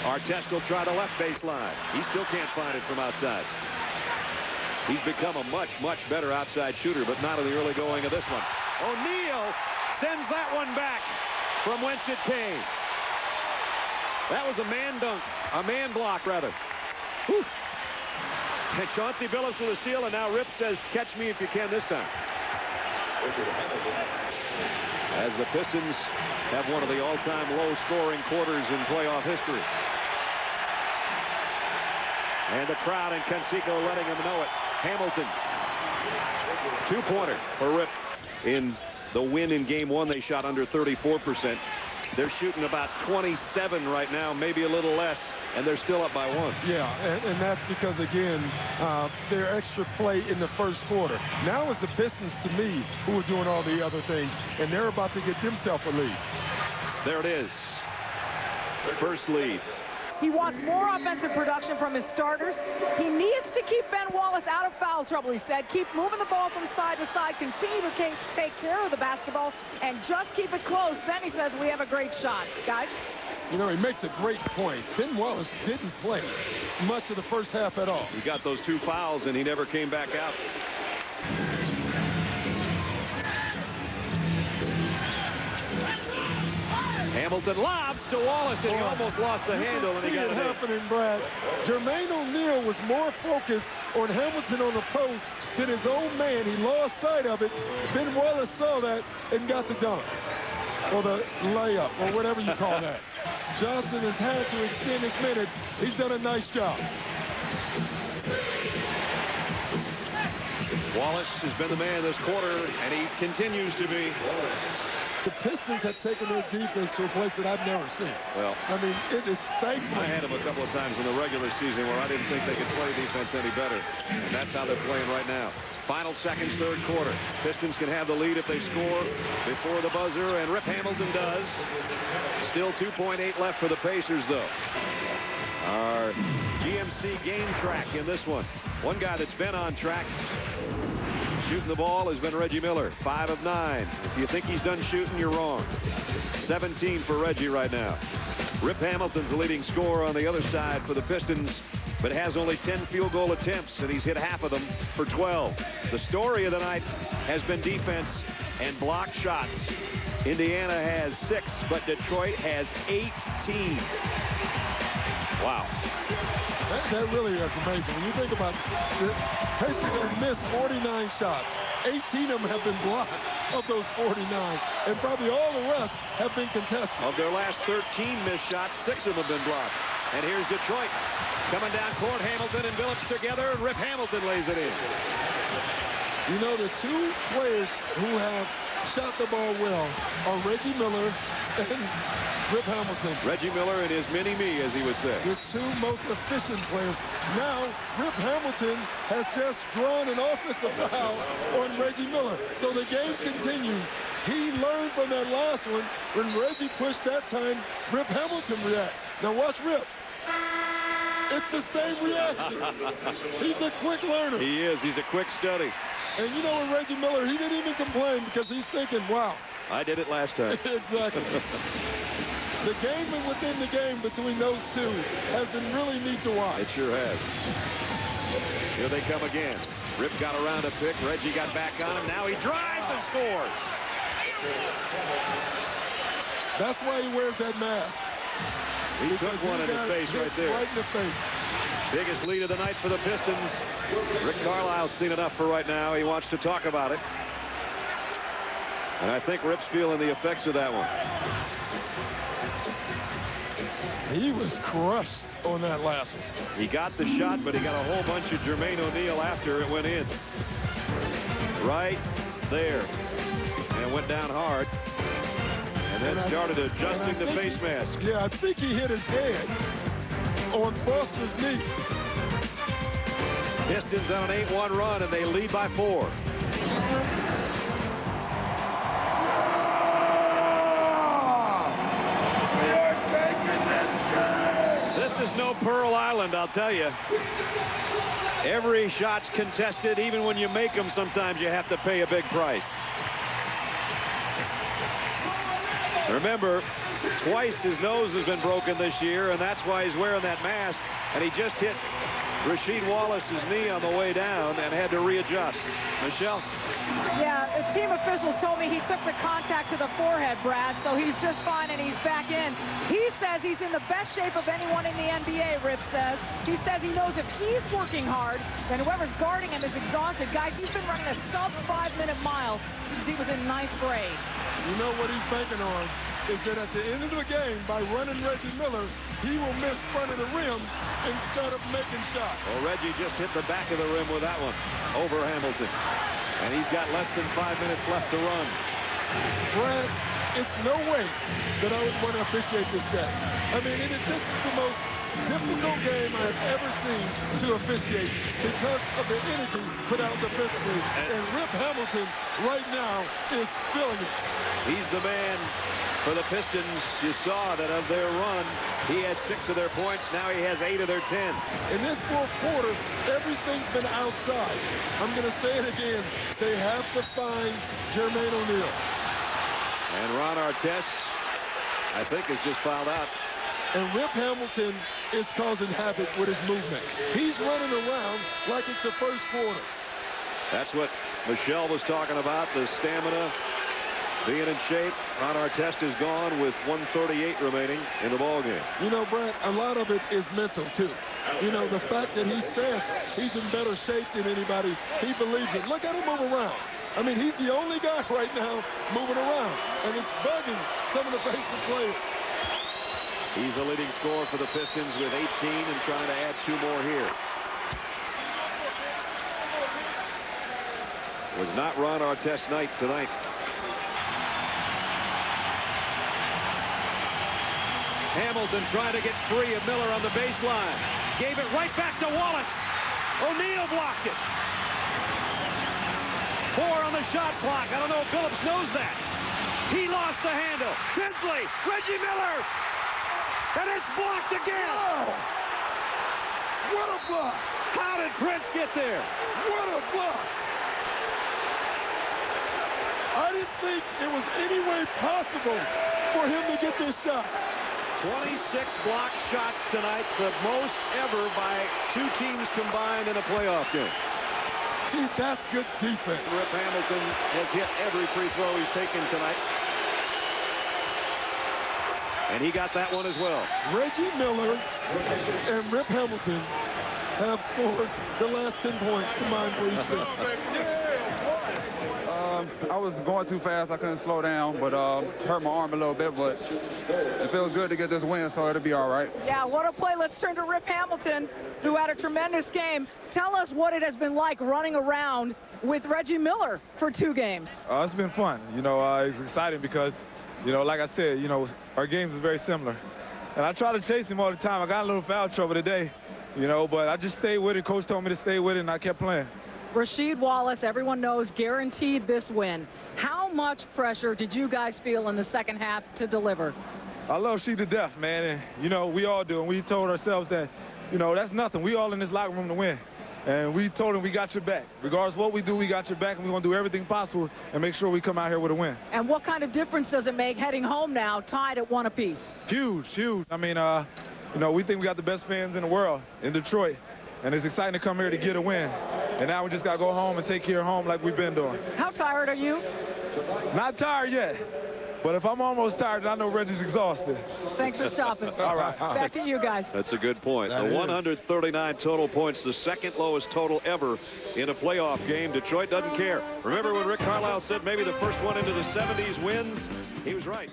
Artest will try the left baseline. He still can't find it from outside. He's become a much better outside shooter, but not in the early going of this one. O'Neal sends that one back from whence it came. That was a man dunk, a man block rather. Whew. And Chauncey Billups with a steal, and now Rip says, catch me if you can this time. As the Pistons have one of the all-time low-scoring quarters in playoff history. And the crowd and Canseco letting them know it. Hamilton. Two-pointer for Rip. In the win in Game 1, they shot under 34%. They're shooting about 27 right now, maybe a little less, and they're still up by 1. Yeah, and that's because, again, their extra play in the first quarter. Now it's the Pistons, to me, who are doing all the other things, and they're about to get themselves a lead. There it is. First lead. He wants more offensive production from his starters. He needs to keep Ben Wallace out of foul trouble, he said. Keep moving the ball from side to side. Continue to take care of the basketball and just keep it close. Then he says, we have a great shot. Guys? You know, he makes a great point. Ben Wallace didn't play much of the first half at all. He got those 2 fouls, and he never came back out. Hamilton lobs to Wallace, and he almost lost the handle, and he got it happening, Brad. Jermaine O'Neal was more focused on Hamilton on the post than his own man. He lost sight of it. Ben Wallace saw that and got the dunk, or the layup, or whatever you call that. Johnson has had to extend his minutes. He's done a nice job. Wallace has been the man this quarter, and he continues to be. The Pistons have taken their defense to a place that I've never seen. Well, I mean, it is stifling. I had them a couple of times in the regular season where I didn't think they could play defense any better. And that's how they're playing right now. Final seconds, third quarter. Pistons can have the lead if they score before the buzzer, and Rip Hamilton does. Still 2.8 left for the Pacers, though. Our GMC game track in this one. One guy that's been on track shooting the ball has been Reggie Miller, 5 of 9. If you think he's done shooting, you're wrong. 17 for Reggie right now. Rip Hamilton's the leading scorer on the other side for the Pistons, but has only 10 field goal attempts, and he's hit half of them for 12. The story of the night has been defense and blocked shots. Indiana has 6, but Detroit has 18. Wow. That really is amazing. When you think about it, the Pacers have missed 49 shots. 18 of them have been blocked of those 49. And probably all the rest have been contested. Of their last 13 missed shots, 6 of them have been blocked. And here's Detroit. Coming down court, Hamilton and Billups together, and Rip Hamilton lays it in. You know, the 2 players who have shot the ball well are Reggie Miller and Rip Hamilton. Reggie Miller and his mini-me, as he would say. The 2 most efficient players. Now, Rip Hamilton has just drawn an offensive foul on Reggie Miller. So the game continues. He learned from that last one. When Reggie pushed that time, Rip Hamilton react. Now watch Rip. It's the same reaction. He's a quick learner. He is. He's a quick study. And you know, with Reggie Miller, he didn't even complain because he's thinking, wow. I did it last time. Exactly. The game and within the game between those 2 has been really neat to watch. It sure has. Here they come again. Rip got around a pick. Reggie got back on him. Now he drives and scores. That's why he wears that mask. He took one in the face right there. Right in the face. Biggest lead of the night for the Pistons. Rick Carlisle's seen enough for right now. He wants to talk about it. And I think Rip's feeling the effects of that one. He was crushed on that last one. He got the shot, but he got a whole bunch of Jermaine O'Neal after it went in. Right there. And it went down hard. And then started adjusting the face mask. Yeah, I think he hit his head on Foster's knee. Pistons on an 8-1 run, and they lead by 4. This is no Pearl Island, I'll tell you. Every shot's contested. Even when you make them, sometimes you have to pay a big price. Remember, Twice his nose has been broken this year, and that's why he's wearing that mask. And he just hit Rasheed Wallace's knee on the way down and had to readjust. Michelle? Yeah, the team officials told me he took the contact to the forehead, Brad, so he's just fine and he's back in. He says he's in the best shape of anyone in the NBA, Rip says. He says he knows if he's working hard, then whoever's guarding him is exhausted. Guys, he's been running a sub-5-minute mile since he was in 9th grade. You know what he's banking on is that at the end of the game, by running Reggie Miller, he will miss front of the rim instead of making shots. Well, Reggie just hit the back of the rim with that one over Hamilton. And he's got less than 5 minutes left to run. Brad, it's no way that I would want to officiate this game. I mean, this is the most difficult game I've ever seen to officiate because of the energy put out defensively. And Rip Hamilton right now is feeling it. He's the man for the Pistons. You saw that of their run, he had 6 of their points. Now he has 8 of their 10. In this fourth quarter, everything's been outside. I'm going to say it again. They have to find Jermaine O'Neal. And Ron Artest, I think, is just fouled out. And Rip Hamilton is causing havoc with his movement. He's running around like it's the first quarter. That's what Michelle was talking about, the stamina, being in shape. Ron Artest is gone with 1:38 remaining in the ballgame. You know, Brad, a lot of it is mental, too. You know, the fact that he says he's in better shape than anybody, he believes it. Look at him move around. I mean, he's the only guy right now moving around, and it's bugging some of the basic players. He's the leading scorer for the Pistons with 18 and trying to add 2 more here. Was not Ron Artest's night tonight. Hamilton trying to get free of Miller on the baseline. Gave it right back to Wallace. O'Neal blocked it. 4 on the shot clock. I don't know if Phillips knows that. He lost the handle. Tinsley, Reggie Miller. And it's blocked again. Wow. What a block. How did Prince get there? What a block. I didn't think it was any way possible for him to get this shot. 26 block shots tonight, the most ever by 2 teams combined in a playoff game. See, that's good defense. Rip Hamilton has hit every free throw he's taken tonight. And he got that one as well. Reggie Miller and Rip Hamilton have scored the last 10 points combined for each team. I was going too fast. I couldn't slow down, but hurt my arm a little bit, but it feels good to get this win, so it'll be all right. Yeah, what a play. Let's turn to Rip Hamilton, who had a tremendous game. Tell us what it has been like running around with Reggie Miller for 2 games. It's been fun. You know, it's exciting because, you know, like I said, you know, our games are very similar. And I try to chase him all the time. I got a little foul trouble today, you know, but I just stayed with it. Coach told me to stay with it, and I kept playing. Rasheed Wallace, everyone knows, guaranteed this win. How much pressure did you guys feel in the second half to deliver? I love Sheed to death, man, and, you know, we all do. And we told ourselves that, you know, that's nothing. We all in this locker room to win. And we told him we got your back. Regardless of what we do, we got your back, and we're going to do everything possible and make sure we come out here with a win. And what kind of difference does it make heading home now, tied at 1 apiece? Huge, huge. I mean, you know, we think we got the best fans in the world in Detroit. And it's exciting to come here to get a win. And now we just got to go home and take care of home like we've been doing. How tired are you? Not tired yet. But if I'm almost tired, then I know Reggie's exhausted. Thanks for stopping. All right. Back to you guys. That's a good point. The 139 total points, the second lowest total ever in a playoff game. Detroit doesn't care. Remember when Rick Carlisle said maybe the first one into the 70s wins? He was right.